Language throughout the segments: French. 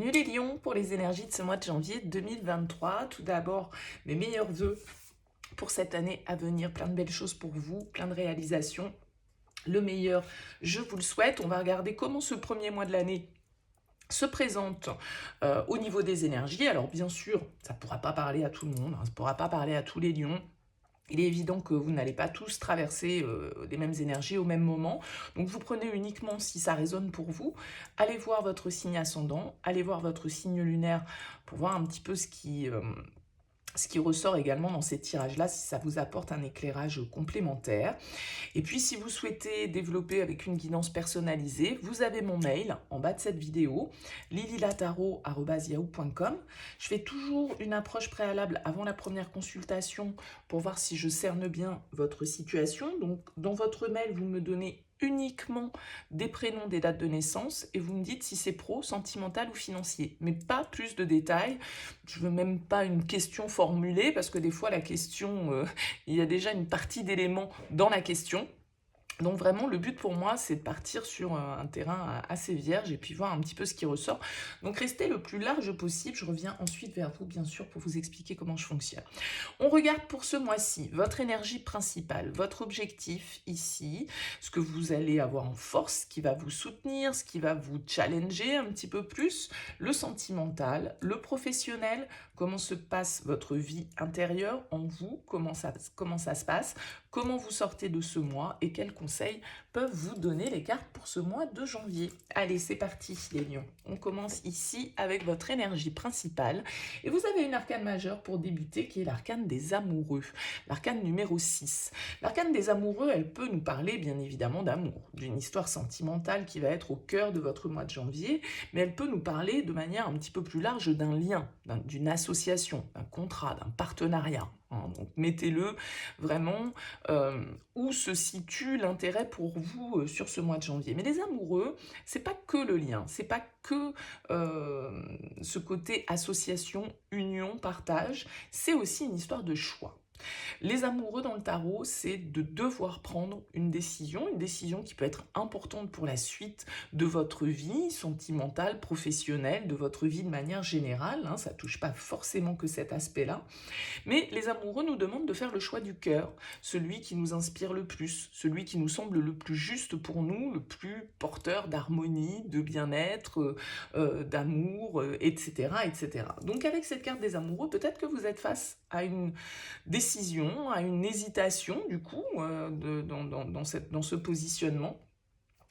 Bienvenue les lions pour les énergies de ce mois de janvier 2023. Tout d'abord, mes meilleurs vœux pour cette année à venir. Plein de belles choses pour vous, plein de réalisations. Le meilleur, je vous le souhaite. On va regarder comment ce premier mois de l'année se présente au niveau des énergies. Alors bien sûr, ça ne pourra pas parler à tout le monde, ça ne pourra pas parler à tous les lions. Il est évident que vous n'allez pas tous traverser les mêmes énergies au même moment. Donc vous prenez uniquement si ça résonne pour vous. Allez voir votre signe ascendant, allez voir votre signe lunaire pour voir un petit peu ce qui ressort également dans ces tirages-là, si ça vous apporte un éclairage complémentaire. Et puis si vous souhaitez développer avec une guidance personnalisée, vous avez mon mail en bas de cette vidéo, lililataro@yahoo.com. Je fais toujours une approche préalable avant la première consultation pour voir si je cerne bien votre situation. Donc dans votre mail, vous me donnez uniquement des prénoms, des dates de naissance et vous me dites si c'est pro, sentimental ou financier, mais pas plus de détails. Je veux même pas une question formulée parce que des fois la question, il y a déjà une partie d'éléments dans la question. Donc vraiment, le but pour moi, c'est de partir sur un terrain assez vierge et puis voir un petit peu ce qui ressort. Donc restez le plus large possible. Je reviens ensuite vers vous, bien sûr, pour vous expliquer comment je fonctionne. On regarde pour ce mois-ci votre énergie principale, votre objectif ici, ce que vous allez avoir en force, ce qui va vous soutenir, ce qui va vous challenger un petit peu plus, le sentimental, le professionnel, comment se passe votre vie intérieure en vous, comment ça se passe, comment vous sortez de ce mois et quels conseils peuvent vous donner les cartes pour ce mois de janvier. Allez, c'est parti les lions. On commence ici avec votre énergie principale et vous avez une arcane majeure pour débuter qui est l'arcane des amoureux, l'arcane numéro 6. L'arcane des amoureux, elle peut nous parler bien évidemment d'amour, d'une histoire sentimentale qui va être au cœur de votre mois de janvier, mais elle peut nous parler de manière un petit peu plus large d'un lien, d'une association, d'un contrat, d'un partenariat. Donc mettez-le vraiment où se situe l'intérêt pour vous sur ce mois de janvier. Mais les amoureux, c'est pas que le lien, c'est pas que ce côté association, union, partage, c'est aussi une histoire de choix. Les amoureux dans le tarot, c'est de devoir prendre une décision qui peut être importante pour la suite de votre vie sentimentale, professionnelle, de votre vie de manière générale. Ça ne touche pas forcément que cet aspect-là. Mais les amoureux nous demandent de faire le choix du cœur, celui qui nous inspire le plus, celui qui nous semble le plus juste pour nous, le plus porteur d'harmonie, de bien-être, d'amour, etc., etc. Donc avec cette carte des amoureux, peut-être que vous êtes face à une décision, à une hésitation du coup dans ce positionnement.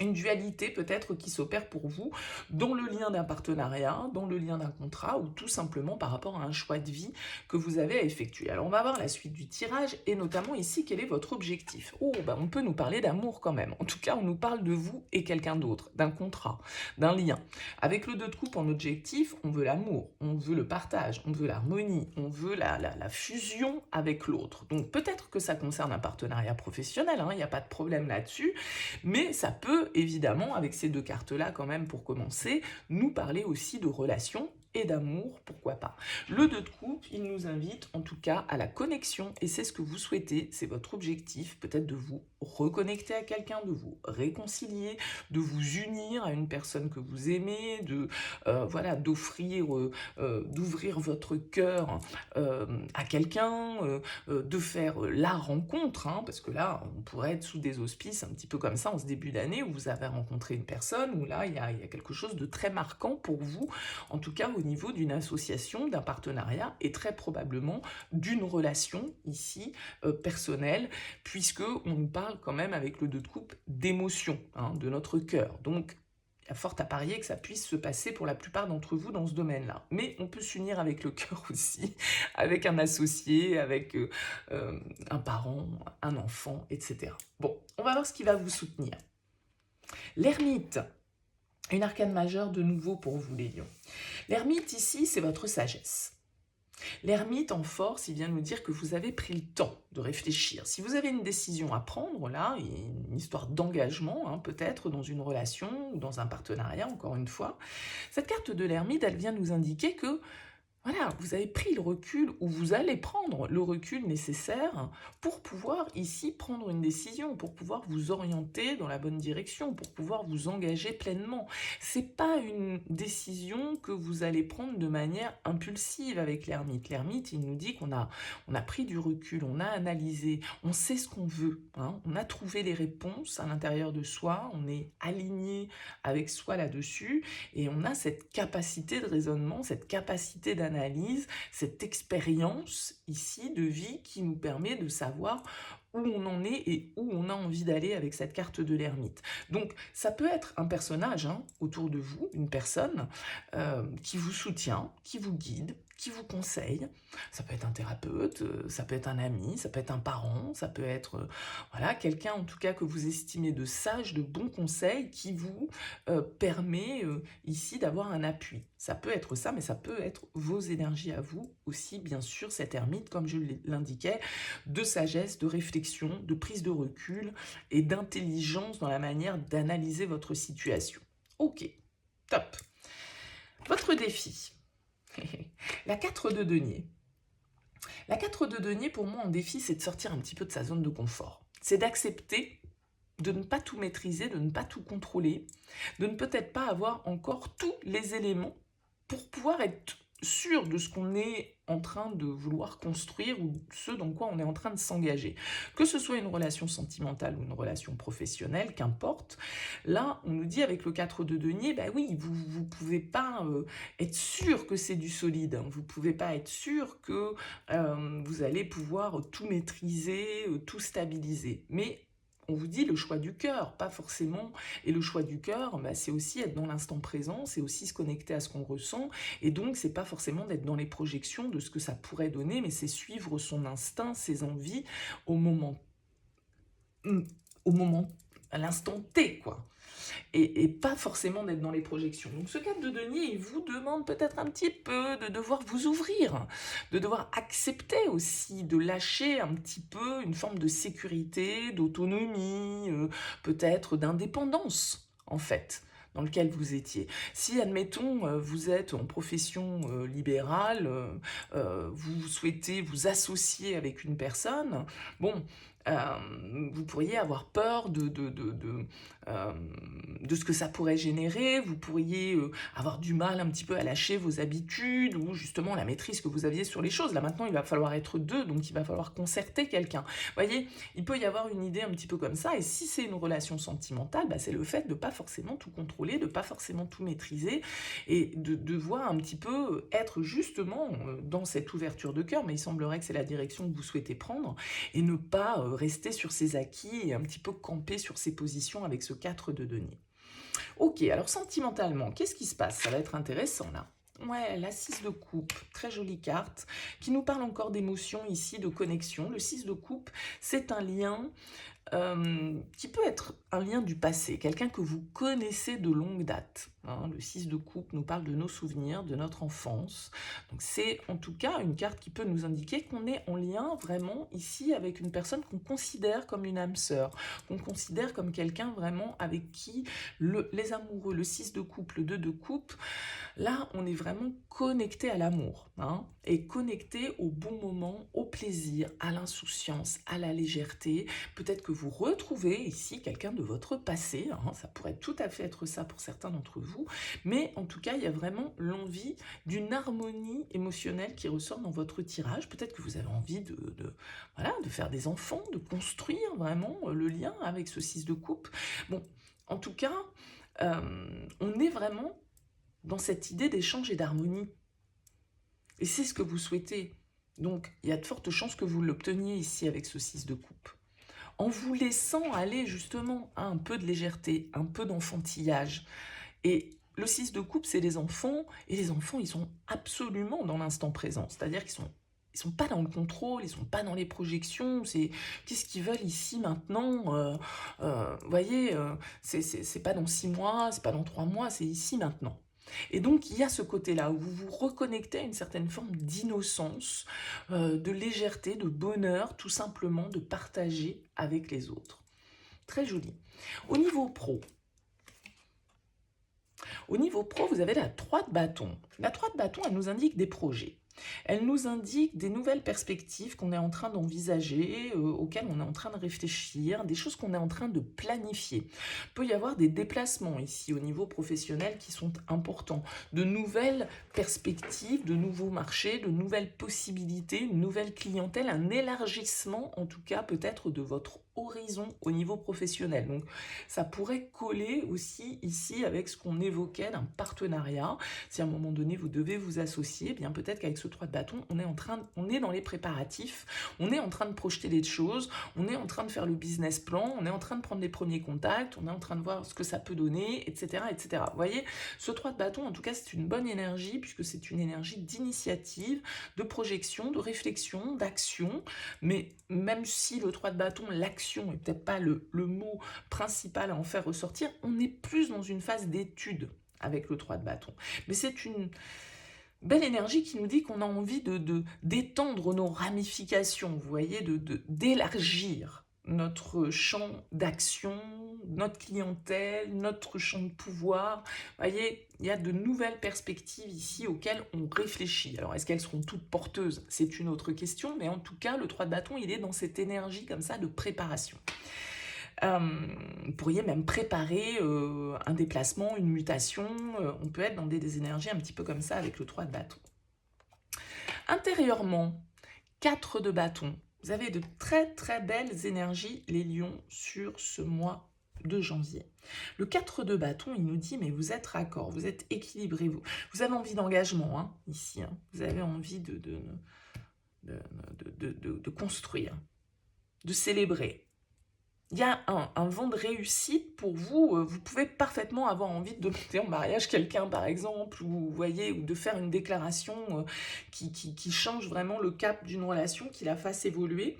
Une dualité peut-être qui s'opère pour vous dans le lien d'un partenariat, dans le lien d'un contrat ou tout simplement par rapport à un choix de vie que vous avez à effectuer. Alors on va voir la suite du tirage et notamment ici quel est votre objectif. On peut nous parler d'amour quand même. En tout cas on nous parle de vous et quelqu'un d'autre, d'un contrat, d'un lien. Avec le 2 de coupe en objectif, on veut l'amour, on veut le partage, on veut l'harmonie, on veut la fusion avec l'autre. Donc peut-être que ça concerne un partenariat professionnel, il n'y a pas de problème là-dessus, mais ça peut évidemment, avec ces 2 cartes-là quand même pour commencer, nous parler aussi de relations et d'amour, pourquoi pas. Le 2 de coupe, il nous invite en tout cas à la connexion et c'est ce que vous souhaitez, c'est votre objectif, peut-être de vous reconnecter à quelqu'un, de vous réconcilier, de vous unir à une personne que vous aimez, d'ouvrir votre cœur à quelqu'un, de faire la rencontre, parce que là, on pourrait être sous des auspices un petit peu comme ça en ce début d'année où vous avez rencontré une personne, où là, il y a quelque chose de très marquant pour vous, en tout cas au niveau d'une association, d'un partenariat et très probablement d'une relation ici personnelle, puisque on nous parle quand même avec le 2 de coupe d'émotion, de notre cœur. Donc il y a fort à parier que ça puisse se passer pour la plupart d'entre vous dans ce domaine-là. Mais on peut s'unir avec le cœur aussi, avec un associé, avec un parent, un enfant, etc. Bon, on va voir ce qui va vous soutenir. L'ermite, une arcane majeure de nouveau pour vous les lions. L'ermite ici, c'est votre sagesse. L'ermite en force, il vient nous dire que vous avez pris le temps de réfléchir. Si vous avez une décision à prendre, là, une histoire d'engagement, peut-être dans une relation ou dans un partenariat, encore une fois, cette carte de l'ermite, elle vient nous indiquer que voilà, vous avez pris le recul ou vous allez prendre le recul nécessaire pour pouvoir ici prendre une décision, pour pouvoir vous orienter dans la bonne direction, pour pouvoir vous engager pleinement. C'est pas une décision que vous allez prendre de manière impulsive avec l'ermite. L'ermite, il nous dit on a pris du recul, on a analysé, on sait ce qu'on veut, hein, on a trouvé les réponses à l'intérieur de soi, on est aligné avec soi là-dessus, et on a cette capacité de raisonnement, cette capacité d'analyse, cette expérience ici de vie qui nous permet de savoir où on en est et où on a envie d'aller avec cette carte de l'ermite. Donc ça peut être un personnage hein, autour de vous, une personne qui vous soutient, qui vous guide, qui vous conseille. Ça peut être un thérapeute, ça peut être un ami, ça peut être un parent, ça peut être voilà, quelqu'un en tout cas que vous estimez de sage, de bon conseil qui vous permet ici d'avoir un appui. Ça peut être ça, mais ça peut être vos énergies à vous aussi, bien sûr, cette ermite, comme je l'indiquais, de sagesse, de réflexion, de prise de recul et d'intelligence dans la manière d'analyser votre situation. Ok, top. Votre défi. La 4 de denier. La 4 de denier, pour moi, en défi, c'est de sortir un petit peu de sa zone de confort. C'est d'accepter de ne pas tout maîtriser, de ne pas tout contrôler, de ne peut-être pas avoir encore tous les éléments pour pouvoir être sûr de ce qu'on est en train de vouloir construire ou ce dans quoi on est en train de s'engager. Que ce soit une relation sentimentale ou une relation professionnelle, qu'importe, là, on nous dit avec le 4 de denier, bah oui, vous ne pouvez pas être sûr que c'est du solide, hein. Vous ne pouvez pas être sûr que vous allez pouvoir tout maîtriser, tout stabiliser. Mais on vous dit le choix du cœur, pas forcément. Et le choix du cœur, bah, c'est aussi être dans l'instant présent, c'est aussi se connecter à ce qu'on ressent. Et donc, c'est pas forcément d'être dans les projections de ce que ça pourrait donner, mais c'est suivre son instinct, ses envies au moment, au moment, à l'instant T, quoi. Et pas forcément d'être dans les projections. Donc ce 4 de denier, il vous demande peut-être un petit peu de devoir vous ouvrir, de devoir accepter aussi, de lâcher un petit peu une forme de sécurité, d'autonomie, peut-être d'indépendance, en fait, dans lequel vous étiez. Si, admettons, vous êtes en profession libérale, vous souhaitez vous associer avec une personne, bon, vous pourriez avoir peur de ce que ça pourrait générer, vous pourriez avoir du mal un petit peu à lâcher vos habitudes ou justement la maîtrise que vous aviez sur les choses. Là maintenant, il va falloir être deux, donc il va falloir concerter quelqu'un. Vous voyez, il peut y avoir une idée un petit peu comme ça, et si c'est une relation sentimentale, bah, c'est le fait de ne pas forcément tout contrôler, de ne pas forcément tout maîtriser, et de devoir un petit peu être justement dans cette ouverture de cœur, mais il semblerait que c'est la direction que vous souhaitez prendre, et ne pas rester sur ses acquis et un petit peu camper sur ses positions avec ce 4 de denier. Ok, alors sentimentalement, qu'est-ce qui se passe? Ça va être intéressant là. Ouais, la 6 de coupe, très jolie carte, qui nous parle encore d'émotion ici, de connexion. Le 6 de coupe, c'est un lien qui peut être un lien du passé, quelqu'un que vous connaissez de longue date. Hein. Le 6 de coupe nous parle de nos souvenirs, de notre enfance. Donc c'est en tout cas une carte qui peut nous indiquer qu'on est en lien vraiment ici avec une personne qu'on considère comme une âme sœur, qu'on considère comme quelqu'un vraiment avec qui les amoureux, le 6 de coupe, le 2 de coupe, là on est vraiment connecté à l'amour, hein, et connecté au bon moment, au plaisir, à l'insouciance, à la légèreté. Peut-être que vous retrouvez ici quelqu'un de votre passé, hein, ça pourrait tout à fait être ça pour certains d'entre vous, mais en tout cas, il y a vraiment l'envie d'une harmonie émotionnelle qui ressort dans votre tirage. Peut-être que vous avez envie voilà, de faire des enfants, de construire vraiment le lien avec ce 6 de coupe. Bon, en tout cas, on est vraiment dans cette idée d'échange et d'harmonie. Et c'est ce que vous souhaitez. Donc, il y a de fortes chances que vous l'obteniez ici avec ce 6 de coupe. En vous laissant aller justement à un peu de légèreté, un peu d'enfantillage. Et le 6 de coupe, c'est les enfants, et les enfants, ils sont absolument dans l'instant présent. C'est-à-dire qu'ils sont pas dans le contrôle, ils sont pas dans les projections, c'est qu'est-ce qu'ils veulent ici maintenant, vous voyez, c'est pas dans 6 mois, c'est pas dans 3 mois, c'est ici maintenant. Et donc, il y a ce côté-là où vous vous reconnectez à une certaine forme d'innocence, de légèreté, de bonheur, tout simplement de partager avec les autres. Très joli. Au niveau pro, vous avez la 3 de bâton. La 3 de bâton, elle nous indique des projets. Elle nous indique des nouvelles perspectives qu'on est en train d'envisager, auxquelles on est en train de réfléchir, des choses qu'on est en train de planifier. Il peut y avoir des déplacements ici au niveau professionnel qui sont importants, de nouvelles perspectives, de nouveaux marchés, de nouvelles possibilités, une nouvelle clientèle, un élargissement en tout cas peut-être de votre horizon au niveau professionnel. Donc ça pourrait coller aussi ici avec ce qu'on évoquait d'un partenariat. Si à un moment donné vous devez vous associer, eh bien peut-être qu'avec ce 3 de bâton, on est dans les préparatifs, on est en train de projeter des choses, on est en train de faire le business plan, on est en train de prendre les premiers contacts, on est en train de voir ce que ça peut donner, etc. etc. Vous voyez, ce 3 de bâton, en tout cas, c'est une bonne énergie, puisque c'est une énergie d'initiative, de projection, de réflexion, d'action, mais même si le 3 de bâton, l'action n'est peut-être pas le mot principal à en faire ressortir, on est plus dans une phase d'étude avec le 3 de bâton. Mais c'est une belle énergie qui nous dit qu'on a envie d'étendre nos ramifications, vous voyez, d'élargir notre champ d'action, notre clientèle, notre champ de pouvoir. Vous voyez, il y a de nouvelles perspectives ici auxquelles on réfléchit. Alors, est-ce qu'elles seront toutes porteuses? C'est une autre question, mais en tout cas, le 3 de bâton, il est dans cette énergie comme ça de préparation. Vous pourriez même préparer un déplacement, une mutation, on peut être dans des énergies un petit peu comme ça avec le 3 de bâton. Intérieurement, 4 de bâton, vous avez de très très belles énergies les lions sur ce mois de janvier. Le 4 de bâton, il nous dit, mais vous êtes raccord, vous êtes équilibré, vous avez envie d'engagement, hein, ici, hein, vous avez envie de construire, de célébrer. Il y a un vent de réussite pour vous. Vous pouvez parfaitement avoir envie de demander en mariage quelqu'un, par exemple, ou vous voyez, ou de faire une déclaration qui change vraiment le cap d'une relation, qui la fasse évoluer.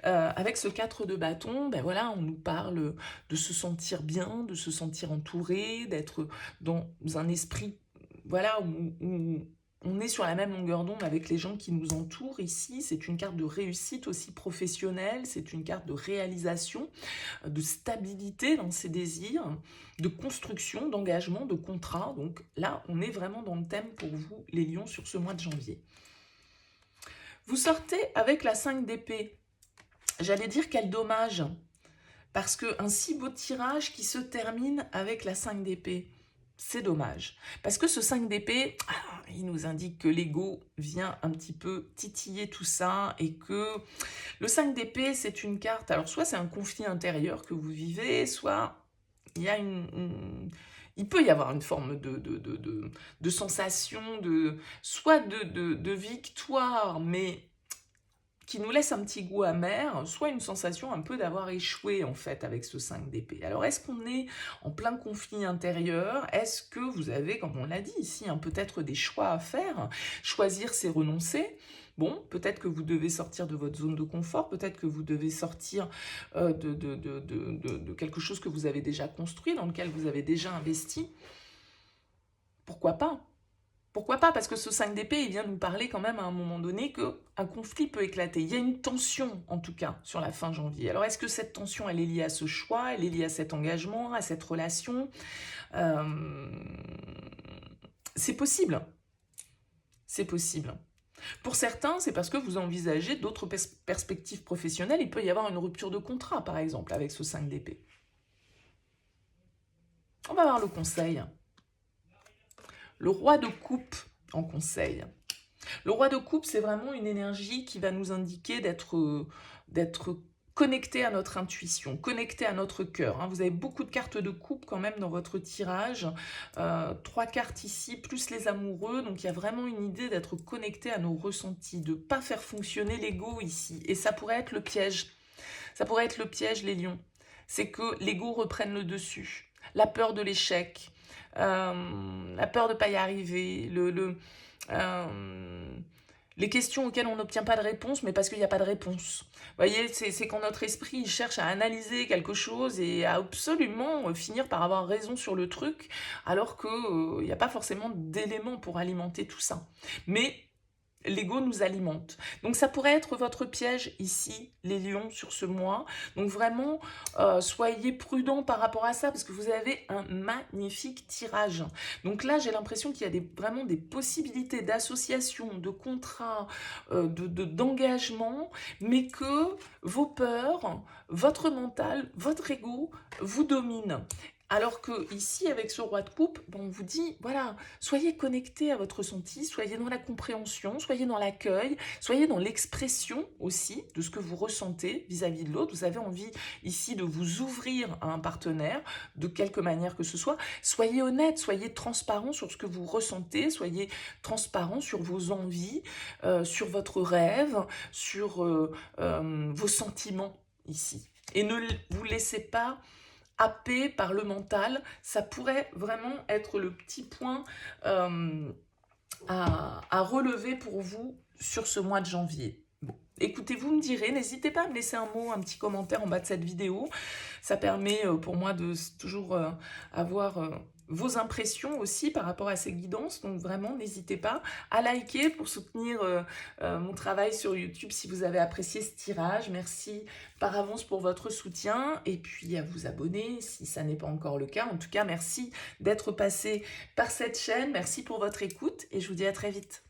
Avec ce 4 de bâton, ben voilà, on nous parle de se sentir bien, de se sentir entouré, d'être dans un esprit, voilà, où on est sur la même longueur d'onde avec les gens qui nous entourent ici. C'est une carte de réussite aussi professionnelle, c'est une carte de réalisation, de stabilité dans ses désirs, de construction, d'engagement, de contrat. Donc là, on est vraiment dans le thème pour vous, les lions, sur ce mois de janvier. Vous sortez avec la 5 d'épée. J'allais dire quel dommage, parce qu'un si beau tirage qui se termine avec la 5 d'épée, c'est dommage. Parce que ce 5 d'épée, il nous indique que l'ego vient un petit peu titiller tout ça et que le 5 d'épée, c'est une carte, alors soit c'est un conflit intérieur que vous vivez, soit il y a il peut y avoir une forme de sensation, soit de victoire, mais qui nous laisse un petit goût amer, soit une sensation un peu d'avoir échoué en fait avec ce 5 d'épée. Alors est-ce qu'on est en plein conflit intérieur? Est-ce que vous avez, comme on l'a dit ici, peut-être des choix à faire? Choisir, c'est renoncer. Bon, peut-être que vous devez sortir de votre zone de confort, peut-être que vous devez sortir de quelque chose que vous avez déjà construit, dans lequel vous avez déjà investi. Pourquoi pas? Pourquoi pas? Parce que ce 5 d'épée, il vient nous parler quand même à un moment donné qu'un conflit peut éclater. Il y a une tension, en tout cas, sur la fin janvier. Alors, est-ce que cette tension, elle est liée à ce choix? Elle est liée à cet engagement, à cette relation? C'est possible. C'est possible. Pour certains, c'est parce que vous envisagez d'autres perspectives professionnelles. Il peut y avoir une rupture de contrat, par exemple, avec ce 5 d'épée. On va voir le conseil. Le roi de coupe en conseil. Le roi de coupe, c'est vraiment une énergie qui va nous indiquer d'être connecté à notre intuition, connecté à notre cœur. Vous avez beaucoup de cartes de coupe quand même dans votre tirage. 3 cartes ici, plus les amoureux. Donc il y a vraiment une idée d'être connecté à nos ressentis, de ne pas faire fonctionner l'ego ici. Et ça pourrait être le piège. Ça pourrait être le piège, les lions. C'est que l'ego reprenne le dessus. La peur de l'échec. La peur de ne pas y arriver, les questions auxquelles on n'obtient pas de réponse, mais parce qu'il n'y a pas de réponse. Vous voyez, c'est quand notre esprit cherche à analyser quelque chose et à absolument finir par avoir raison sur le truc, alors qu'il n'y a pas forcément d'éléments pour alimenter tout ça. Mais L'ego nous alimente. Donc ça pourrait être votre piège ici, les lions, sur ce mois. Donc vraiment, soyez prudents par rapport à ça, parce que vous avez un magnifique tirage. Donc là, j'ai l'impression qu'il y a vraiment des possibilités d'association, de contrat, d'engagement, mais que vos peurs, votre mental, votre ego vous dominent. Alors que ici, avec ce roi de coupe, bon, on vous dit, voilà, soyez connectés à votre ressenti, soyez dans la compréhension, soyez dans l'accueil, soyez dans l'expression aussi de ce que vous ressentez vis-à-vis de l'autre. Vous avez envie ici de vous ouvrir à un partenaire, de quelque manière que ce soit. Soyez honnête, soyez transparent sur ce que vous ressentez, soyez transparent sur vos envies, sur votre rêve, sur vos sentiments ici. Et ne vous laissez pas happé par le mental, ça pourrait vraiment être le petit point à relever pour vous sur ce mois de janvier. Bon, écoutez, vous me direz, n'hésitez pas à me laisser un mot, un petit commentaire en bas de cette vidéo. Ça permet pour moi de toujours avoir vos impressions aussi par rapport à ces guidances. Donc vraiment, n'hésitez pas à liker pour soutenir mon travail sur YouTube si vous avez apprécié ce tirage. Merci par avance pour votre soutien et puis à vous abonner si ça n'est pas encore le cas. En tout cas, merci d'être passé par cette chaîne. Merci pour votre écoute et je vous dis à très vite.